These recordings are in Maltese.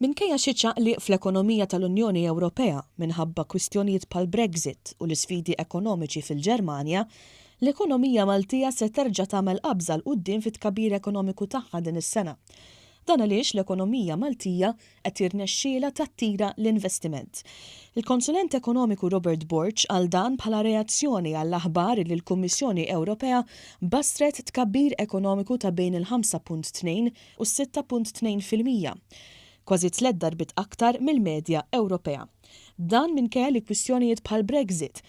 Minkejja xi ċaqliq fl-ekonomija tal-Unjoni Ewropea minħabba kwistjonijiet bħall-Brexit u l-isfidi ekonomiċi fil-Ġermanja, l-ekonomija Maltija se terġa' tagħmel qabża l quddiem fit-tkabbir ekonomiku tagħha din is-sena. Dan għaliex l-ekonomija Maltija qed jirnexxielha tattira l-investiment. Il-konsulent ekonomiku Robert Borch għal dan bħala reazzjoni għall-aħbar li l-Kummissjoni Ewropea bassret tkabbir ekonomiku ta' bejn il-5.2 u s-6.2 fil-mija. Kważi 3 darbit aktar mill-medja Ewropea. Dan minkejja li kwistjonijiet bħal Brexit,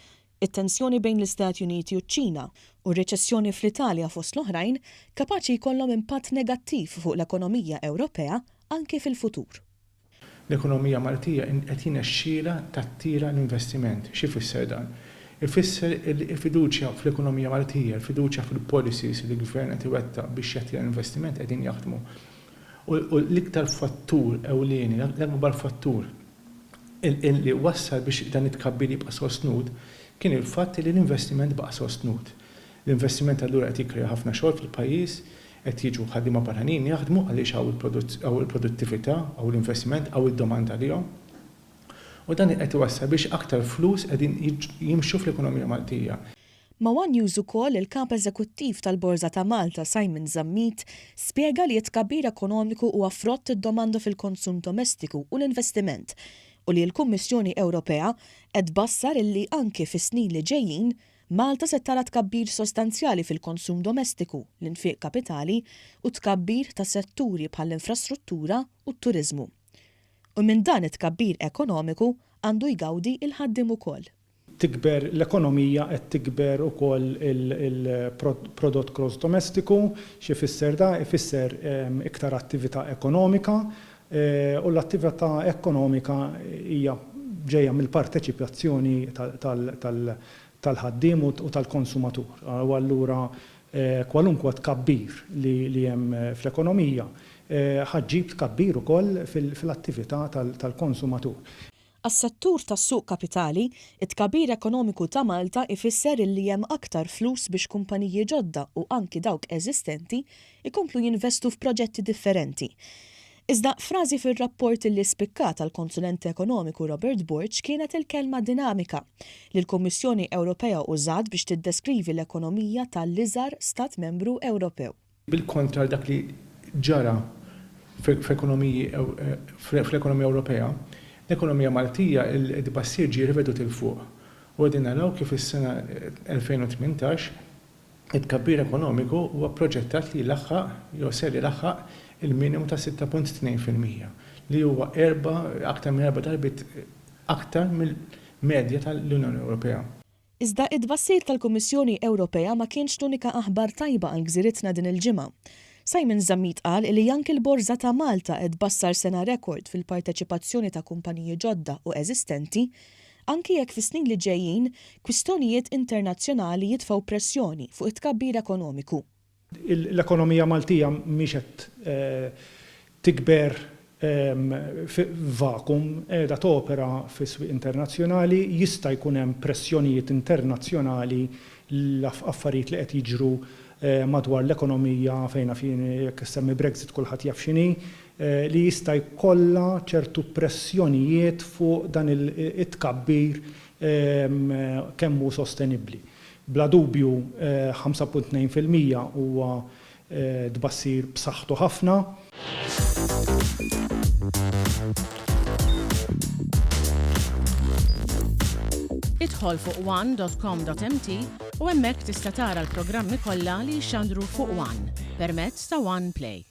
it-tensjoni bejn l-Istati Uniti u ċ-Ċina u r-reċessjoni fl-Italja fost l-oħrajn kapaċi jkollhom impatt negattiv fuq l-ekonomija Ewropea anke fil-futur. L-ekonomija Maltija qed jirnexxielha tattira l-investiment. Xi fisser dan? Ifisser il-fiduċja fl-ekonomija Maltija, il-fiduċja fil-policies li l-Gvern qed iwettaq biex jattira l-investiment qegħdin jaħdmu. U l-iktar fattur ewlieni, l-akbar fattur li wassal biex dan it-tkabbir jibqa' sostnut kien il-fatt li l-investiment baqa' sostnut. L-investiment allura qed jikkrea ħafna xogħol fil-pajjiż, qed jiġu ħaddiema barranin jaħdmu għaliex hawn il-produttività, hawn l-investiment, hawn id-domanda għalihom. U dan qed iwassal biex aktar flus qegħdin jimxu fl-ekonomija Maltija. Ma' One News ukoll il-kap eżekuttiv tal-Borża ta' Malta Simon Zammit spjega li t-tkabbir ekonomiku huwa frott id-domanda fil-konsum domestiku u l-investiment u li l-Kummissjoni Ewropea qed bassar illi anke fis-snin li ġejjin Malta se tara tkabbir sostanzjali fil-konsum domestiku, l-infiq kapitali u tkabbir ta' setturi bħall-infrastruttura u t-turiżmu. U minn dan it-tkabbir ekonomiku għandu jgawdi il-ħaddiem ukoll. Tikber l-ekonomija qed tikber ukoll il-prodott gross domestiku, xi fisser da ifisser iktar attività ekonomika u l-attività ekonomika hija ġejja mill-parteċipazzjoni tal-ħaddiem u tal-konsumatur. U allura kwalunkwe tkabbir li hemm fl-ekonomija ħaġġib tkabbir ukoll fil-attività tal-konsumatur. Għas-settur tas-suq kapitali, it-tkabbir ekonomiku ta' Malta ifisser li hemm aktar flus biex kumpaniji ġodda u anki dawk eżistenti ikomplu jinvestu f'proġetti differenti. Iżda frażi fir-rapport li spikkat tal-konsulent ekonomiku Robert Borch kienet il-kelma dinamika li l-Kummissjoni Ewropea użat biex tiddeskrivi l-ekonomija tal-iżgħar Stat Membru Ewropew. Bil-kontra dak li ġara fl-ekonomija Ewropea, l-ekonomija Maltija il-tbassir ġie rivedut il-fuq. U għedin naraw kif is-sena 2018 it-tkabbir ekonomiku huwa proġettat li laħħaq jew ser laħħaq il-minimu ta' 6.2% li huwa aktar minn 4 darbit aktar mill-medja tal-Unjoni Ewropea. Iżda id-tbassir tal-Kummissjoni Ewropea ma kienx l-unika aħbar tajba għal gżiritna din il-ġimgħa. Simon Zammit qal li anke l-Borża ta' Malta qed bassar sena rekord fil-parteċipazzjoni ta' kumpaniji ġodda u eżistenti, anke jekk fis-snin li ġejjin kwistjonijiet internazzjonali jitfgħu pressjoni fuq it-tkabbir ekonomiku. L-ekonomija Maltija mhix qed tikber f'vakum qiegħda topera fis-swieq internazzjonali, jista' jkun hemm pressjonijiet internazzjonali l-affarijiet li qed jiġru madwar l-ekonomija fejn jekk semmi Brexit kulħadd jaf x'inhi, li jista' jkollha ċertu pressjonijiet fuq dan it-tkabbir kemm hu sostenibbli. Bla dubju 5.2% huwa tbassir b'saħħtu ħafna. Idħol fuq one.com.mt u hemmhekk tista' tara l-programmi kollha li jxandru fuq One permezz ta' One Play.